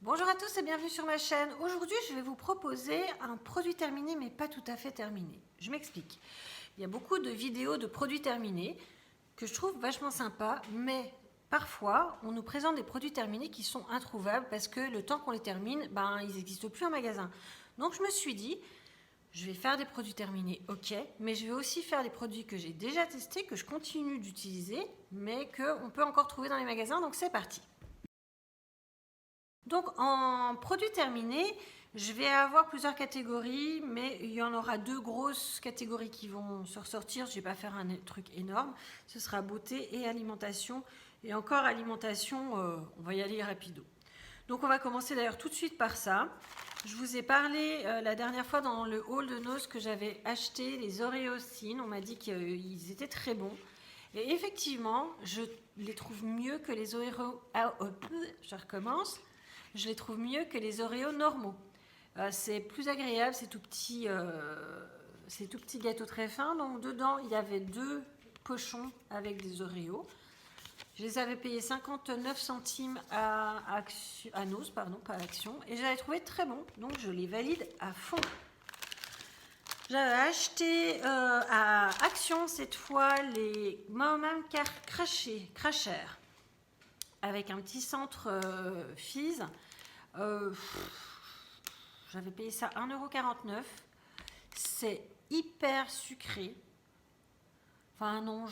Bonjour à tous et bienvenue sur ma chaîne. Aujourd'hui, je vais vous proposer un produit terminé mais pas tout à fait terminé. Je m'explique. Il y a beaucoup de vidéos de produits terminés que je trouve vachement sympas, mais parfois, on nous présente des produits terminés qui sont introuvables parce que le temps qu'on les termine, ils n'existent plus en magasin. Donc je me suis dit, je vais faire des produits terminés, ok, mais je vais aussi faire des produits que j'ai déjà testés, que je continue d'utiliser, mais qu'on peut encore trouver dans les magasins, donc c'est parti. Donc en produits terminés, je vais avoir plusieurs catégories, mais il y en aura deux grosses catégories qui vont se ressortir. Je ne vais pas faire un truc énorme. Ce sera beauté et alimentation. Et encore alimentation, on va y aller rapido. Donc on va commencer d'ailleurs tout de suite par ça. Je vous ai parlé la dernière fois dans le haul de Nose que j'avais acheté les Oreo Thin. On m'a dit qu'ils étaient très bons. Et effectivement, je les trouve mieux que les Oreo... je recommence. Je les trouve mieux que les Oreos normaux. C'est plus agréable, c'est tout petit gâteau très fin. Donc dedans, il y avait deux pochons avec des Oreos. Je les avais payés 59 centimes à Nose, pardon, pas à Action. Et je les avais trouvés très bons, donc je les valide à fond. J'avais acheté à Action cette fois les Moment Crasher avec un petit centre Fizz. J'avais payé ça 1,49 €. C'est hyper sucré. Enfin non,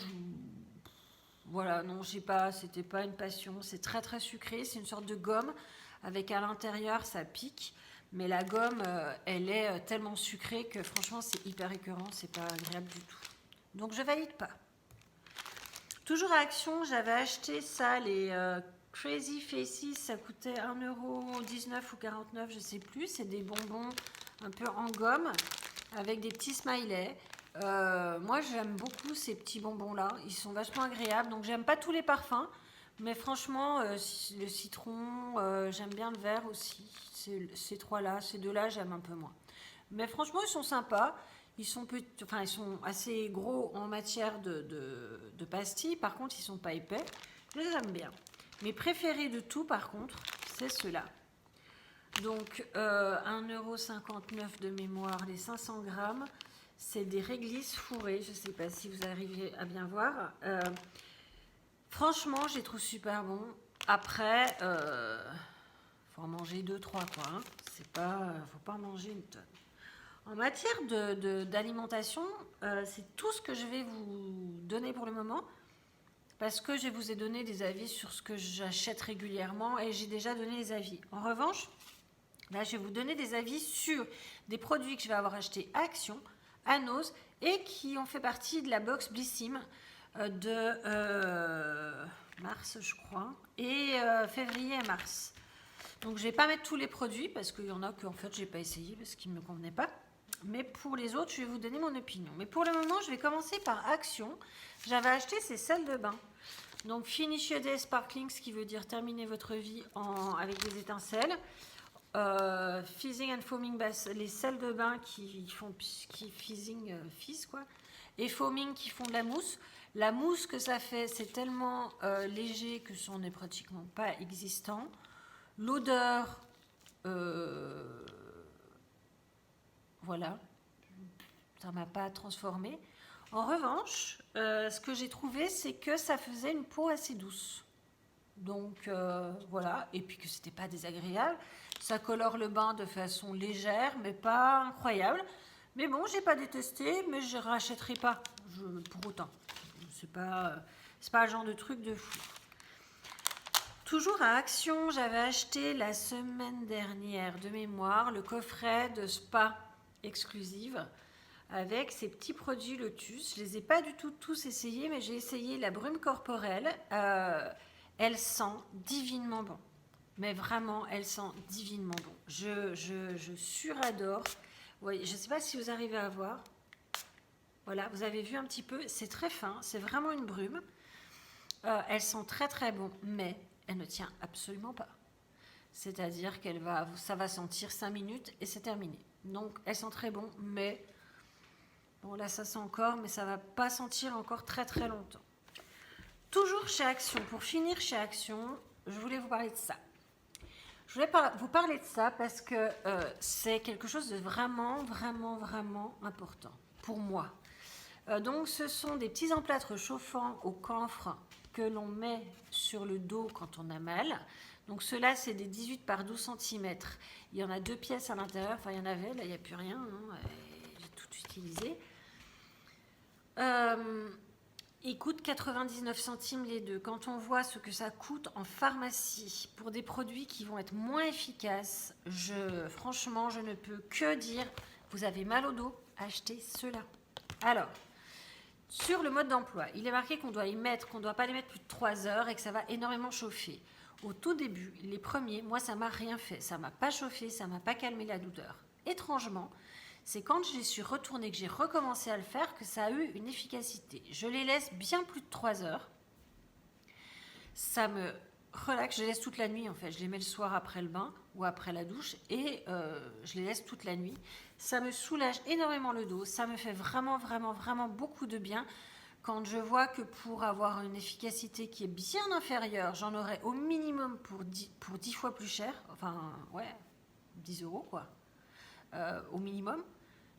voilà, non, j'ai pas, c'était pas une passion. C'est très très sucré. C'est une sorte de gomme avec à l'intérieur ça pique. Mais la gomme, elle est tellement sucrée que franchement c'est hyper écœurant. C'est pas agréable du tout. Donc je valide pas. Toujours à Action, j'avais acheté ça, les Crazy Faces, ça coûtait 1,19 € ou 49, je sais plus. C'est des bonbons un peu en gomme avec des petits smileys. Moi, j'aime beaucoup ces petits bonbons-là. Ils sont vachement agréables. Donc, j'aime pas tous les parfums. Mais franchement, le citron, j'aime bien le vert aussi. Ces trois-là, ces deux-là, j'aime un peu moins. Mais franchement, ils sont sympas. Ils sont assez gros en matière de pastilles. Par contre, ils sont pas épais. Je les aime bien. Mes préférés de tout, par contre, c'est ceux-là. Donc, 1,59 € de mémoire, les 500 grammes. C'est des réglisses fourrées. Je ne sais pas si vous arrivez à bien voir. Franchement, je les trouve super bons. Après, faut en manger 2-3, quoi. Hein. C'est pas, faut pas en manger une tonne. En matière d'alimentation, c'est tout ce que je vais vous donner pour le moment. Parce que je vous ai donné des avis sur ce que j'achète régulièrement et j'ai déjà donné les avis. En revanche, là, je vais vous donner des avis sur des produits que je vais avoir achetés à Action, à Nose et qui ont fait partie de la box Blissim de mars, je crois, et février et mars. Donc, je ne vais pas mettre tous les produits parce qu'il y en a que en fait, je n'ai pas essayé parce qu'ils ne me convenaient pas. Mais pour les autres, je vais vous donner mon opinion. Mais pour le moment, je vais commencer par Action. J'avais acheté ces sels de bain. Donc, Finish Your Day Sparkling, ce qui veut dire terminer votre vie avec des étincelles. Fizzing and Foaming Bath, les sels de bain qui fizz quoi. Et foaming qui font de la mousse. La mousse que ça fait, c'est tellement léger que ça n'est pratiquement pas existant. L'odeur... voilà, ça ne m'a pas transformé. En revanche, ce que j'ai trouvé, c'est que ça faisait une peau assez douce. Donc voilà, et puis que c'était pas désagréable. Ça colore le bain de façon légère, mais pas incroyable. Mais bon, j'ai pas détesté, mais je rachèterai pas pour autant. C'est pas le genre de truc de fou. Toujours à Action, j'avais acheté la semaine dernière de mémoire le coffret de spa exclusive avec ces petits produits Lotus. Je ne les ai pas du tout tous essayés, mais j'ai essayé la brume corporelle. Elle sent divinement bon. Mais vraiment, elle sent divinement bon. Je suradore. Oui, je ne sais pas si vous arrivez à voir. Voilà, vous avez vu un petit peu. C'est très fin, c'est vraiment une brume. Elle sent très très bon, mais elle ne tient absolument pas. C'est-à-dire ça va sentir 5 minutes et c'est terminé. Donc, elle sent très bon, mais... Bon, là, ça sent encore, mais ça ne va pas sentir encore très très longtemps. Toujours chez Action, pour finir chez Action, je voulais vous parler de ça. Je voulais vous parler de ça parce que c'est quelque chose de vraiment, vraiment, vraiment important pour moi. Donc, ce sont des petits emplâtres chauffants au camphre que l'on met sur le dos quand on a mal. Donc, ceux-là, c'est des 18 par 12 cm. Il y en a 2 pièces à l'intérieur. Enfin, il y en avait, là, il n'y a plus rien. Hein. J'ai tout utilisé. Ils coûtent 99 centimes les deux. Quand on voit ce que ça coûte en pharmacie pour des produits qui vont être moins efficaces, franchement, je ne peux que dire, vous avez mal au dos, achetez ceux-là. Alors, sur le mode d'emploi, il est marqué qu'on doit qu'on ne doit pas les mettre plus de 3 heures et que ça va énormément chauffer. Au tout début, les premiers, moi, ça m'a rien fait. Ça m'a pas chauffé, ça m'a pas calmé la douleur. Étrangement, c'est quand je suis retournée, que j'ai recommencé à le faire, que ça a eu une efficacité. Je les laisse bien plus de 3 heures. Ça me relaxe, je les laisse toute la nuit en fait. Je les mets le soir après le bain ou après la douche et je les laisse toute la nuit. Ça me soulage énormément le dos. Ça me fait vraiment, vraiment, vraiment beaucoup de bien. Quand je vois que pour avoir une efficacité qui est bien inférieure, j'en aurais au minimum pour 10 fois plus cher. Enfin, ouais, 10 euros quoi. Au minimum,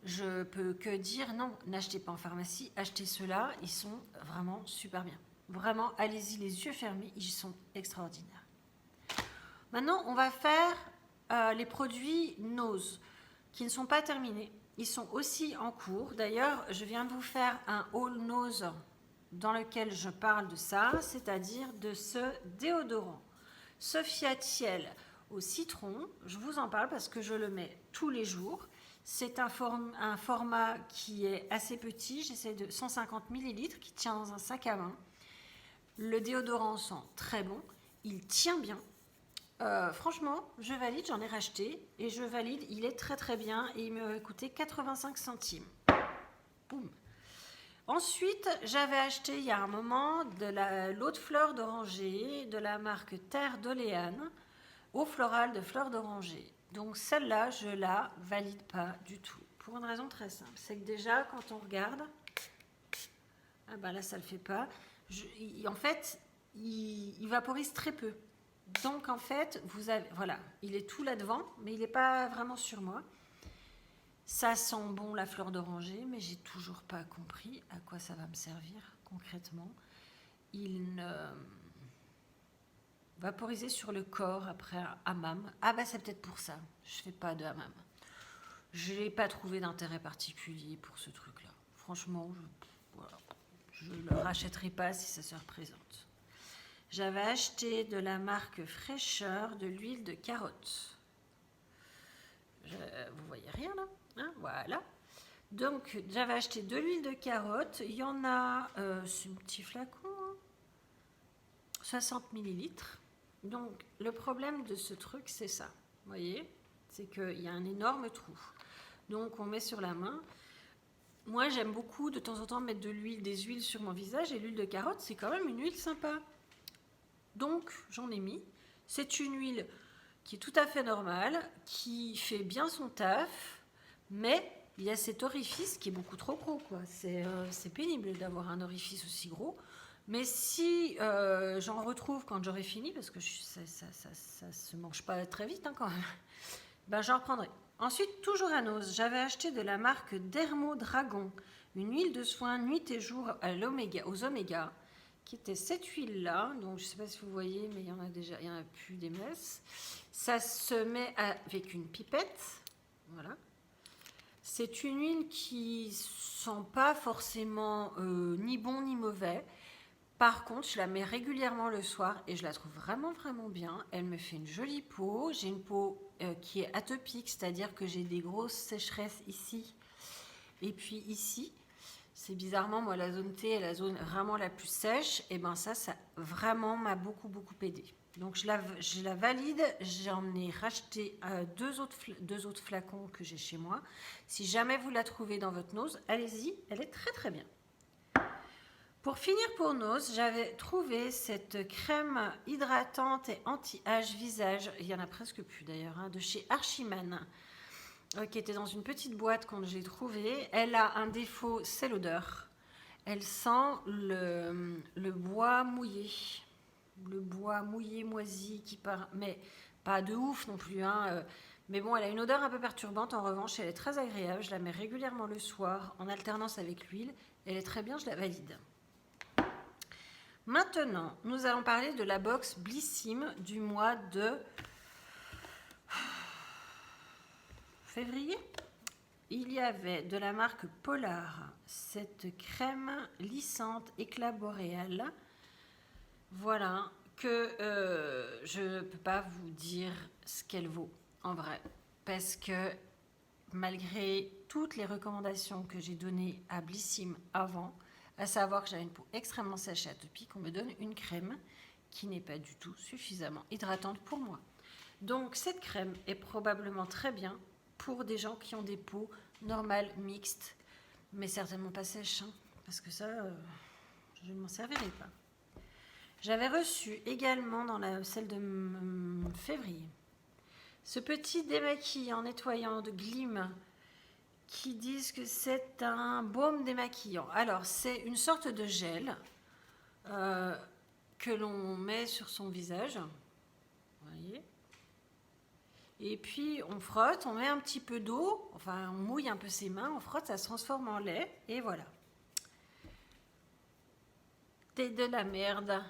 je peux que dire non, n'achetez pas en pharmacie, achetez ceux-là, ils sont vraiment super bien. Vraiment, allez-y les yeux fermés, ils sont extraordinaires. Maintenant, on va faire les produits Nose, qui ne sont pas terminés. Ils sont aussi en cours. D'ailleurs, je viens de vous faire un haul Nose dans lequel je parle de ça, c'est-à-dire de ce déodorant Sophia Thiel au citron. Je vous en parle parce que je le mets tous les jours. C'est un format qui est assez petit, j'essaie de 150 ml, qui tient dans un sac à main. Le déodorant sent très bon, il tient bien. Franchement, je valide, j'en ai racheté et je valide, il est très très bien et il m'a coûté 85 centimes. Boum. Ensuite, j'avais acheté il y a un moment de l'eau de fleur d'oranger de la marque Terre d'Oléane, eau florale de fleur d'oranger. Donc celle-là, je la valide pas du tout. Pour une raison très simple. C'est que déjà, quand on regarde, ah ben là, ça le fait pas. En fait, il vaporise très peu. Donc en fait, vous avez, voilà, il est tout là devant, mais il n'est pas vraiment sur moi. Ça sent bon la fleur d'oranger, mais j'ai toujours pas compris à quoi ça va me servir concrètement. Il ne vaporiser sur le corps après un hammam. Ah bah c'est peut-être pour ça. Je fais pas de hammam. Je n'ai pas trouvé d'intérêt particulier pour ce truc-là. Franchement, je ne le rachèterai pas si ça se représente. J'avais acheté de la marque Fraîcheur de l'huile de carotte. Vous voyez rien là, hein, voilà. Donc j'avais acheté de l'huile de carotte. Il y en a, c'est un petit flacon, hein, 60 ml. Donc le problème de ce truc, c'est ça. Vous voyez, c'est qu'il y a un énorme trou. Donc on met sur la main. Moi j'aime beaucoup de temps en temps mettre des huiles sur mon visage, et l'huile de carotte c'est quand même une huile sympa. Donc j'en ai mis. C'est une huile qui est tout à fait normale, qui fait bien son taf, mais il y a cet orifice qui est beaucoup trop gros, quoi. C'est pénible d'avoir un orifice aussi gros. Mais si j'en retrouve quand j'aurai fini, parce que ça se mange pas très vite hein, quand même, ben j'en reprendrai. Ensuite, toujours à Nose, j'avais acheté de la marque Dermo Dragon, une huile de soin nuit et jour aux oméga, qui était cette huile-là. Donc, je ne sais pas si vous voyez, mais il y en a plus des messes. Ça se met avec une pipette. Voilà. C'est une huile qui sent pas forcément ni bon ni mauvais. Par contre, je la mets régulièrement le soir et je la trouve vraiment, vraiment bien. Elle me fait une jolie peau. J'ai une peau qui est atopique, c'est-à-dire que j'ai des grosses sécheresses ici et puis ici. C'est bizarrement, moi, la zone T est la zone vraiment la plus sèche. Et ben ça vraiment m'a beaucoup, beaucoup aidé. Donc, je la valide. J'en ai racheté deux autres flacons que j'ai chez moi. Si jamais vous la trouvez dans votre Nose, allez-y. Elle est très, très bien. Pour finir pour Nose, j'avais trouvé cette crème hydratante et anti-âge visage, il n'y en a presque plus d'ailleurs, hein, de chez Archiman, qui était dans une petite boîte quand j'ai trouvée. Elle a un défaut, c'est l'odeur. Elle sent le bois mouillé, moisi qui part, mais Pas de ouf non plus, hein. Mais bon, elle a une odeur un peu perturbante. En revanche, elle est très agréable. Je la mets régulièrement le soir en alternance avec l'huile. Elle est très bien, je la valide. Maintenant, nous allons parler de la box Blissim du mois de février. Il y avait de la marque Polar cette crème lissante éclat boréal. Voilà, que je ne peux pas vous dire ce qu'elle vaut en vrai. Parce que malgré toutes les recommandations que j'ai données à Blissim avant, à savoir que j'avais une peau extrêmement sèche et atopique, on me donne une crème qui n'est pas du tout suffisamment hydratante pour moi. Donc cette crème est probablement très bien pour des gens qui ont des peaux normales, mixtes, mais certainement pas sèches, hein, parce que ça, je ne m'en servirai pas. J'avais reçu également dans celle de février ce petit démaquillant nettoyant de Glim qui disent que c'est un baume démaquillant. Alors, c'est une sorte de gel que l'on met sur son visage. Vous voyez ? Et puis, on frotte, on met un petit peu d'eau, enfin, on mouille un peu ses mains, on frotte, ça se transforme en lait, et voilà. C'est de la merde.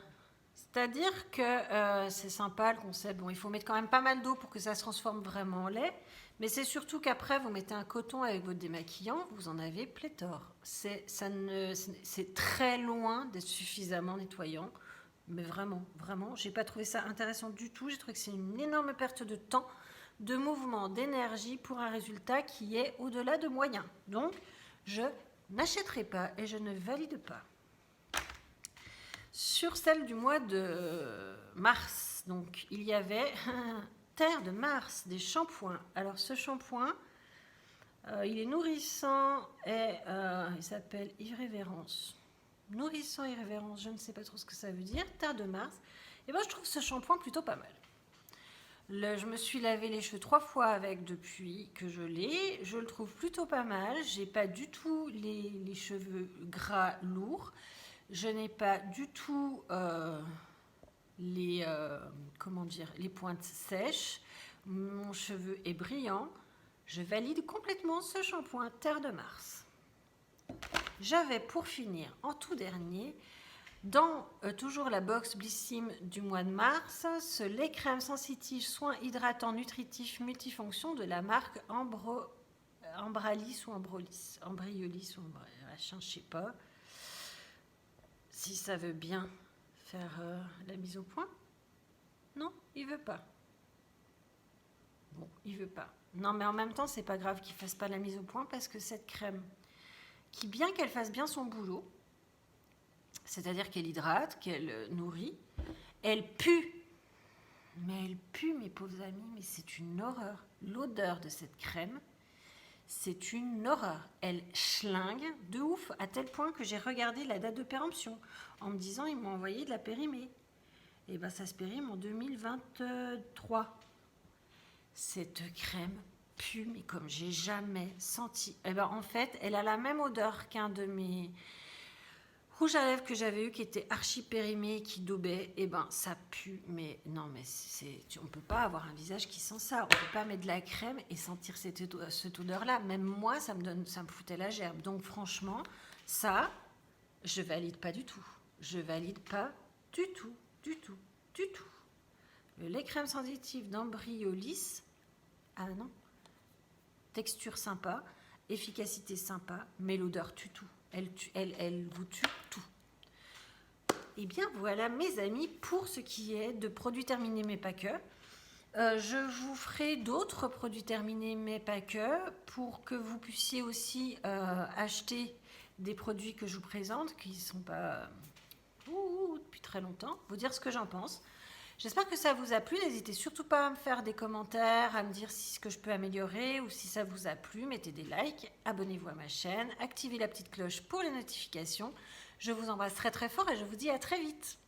C'est-à-dire que c'est sympa le concept. Bon, il faut mettre quand même pas mal d'eau pour que ça se transforme vraiment en lait. Mais c'est surtout qu'après, vous mettez un coton avec votre démaquillant, vous en avez pléthore. C'est très loin d'être suffisamment nettoyant. Mais vraiment, vraiment, j'ai pas trouvé ça intéressant du tout. J'ai trouvé que c'est une énorme perte de temps, de mouvement, d'énergie pour un résultat qui est au-delà de moyen. Donc, je n'achèterai pas et je ne valide pas. Sur celle du mois de mars, donc il y avait Terre de Mars, des shampoings. Alors ce shampoing, il est nourrissant et il s'appelle Irrévérence. Nourrissant Irrévérence, je ne sais pas trop ce que ça veut dire. Terre de Mars. Et moi je trouve ce shampoing plutôt pas mal. Je me suis lavé les cheveux 3 fois avec depuis que je l'ai. Je le trouve plutôt pas mal. J'ai pas du tout les cheveux gras lourds. Je n'ai pas du tout les pointes sèches. Mon cheveu est brillant. Je valide complètement ce shampoing Terre de Mars. J'avais pour finir, en tout dernier, dans toujours la box Blissim du mois de mars, ce lait crème sensitif soin hydratant nutritif multifonction de la marque Ambriolis ou Ambriolis, machin, je sais pas. Si ça veut bien faire la mise au point. Non, il veut pas. Bon, il veut pas. Non, mais en même temps, c'est pas grave qu'il fasse pas la mise au point parce que cette crème, qui bien qu'elle fasse bien son boulot, c'est-à-dire qu'elle hydrate, qu'elle nourrit, elle pue. Mais elle pue, mes pauvres amis, mais c'est une horreur. L'odeur de cette crème, c'est une horreur. Elle schlingue de ouf, à tel point que j'ai regardé la date de péremption en me disant ils m'ont envoyé de la périmée. Et bien ça se périme en 2023. Cette crème pue, mais comme j'ai jamais senti. Et ben en fait, elle a la même odeur qu'un de mes rouges à lèvres que j'avais eu qui était archi périmé, qui daubait. Et ben ça pue, mais non, mais on peut pas avoir un visage qui sent ça. On peut pas mettre de la crème et sentir cette odeur-là. Même moi, ça me foutait la gerbe. Donc franchement, ça, je valide pas du tout. Je valide pas du tout. Le lait crème sensitif d'Ambriolis, ah non, texture sympa, efficacité sympa, mais l'odeur tue tout. Elle vous tue tout. Et bien voilà mes amis pour ce qui est de produits terminés mais pas que. Je vous ferai d'autres produits terminés mais pas que pour que vous puissiez aussi acheter des produits que je vous présente qui ne sont pas depuis très longtemps, vous dire ce que j'en pense. J'espère que ça vous a plu. N'hésitez surtout pas à me faire des commentaires, à me dire si ce que je peux améliorer ou si ça vous a plu. Mettez des likes, abonnez-vous à ma chaîne, activez la petite cloche pour les notifications. Je vous embrasse très très fort et je vous dis à très vite.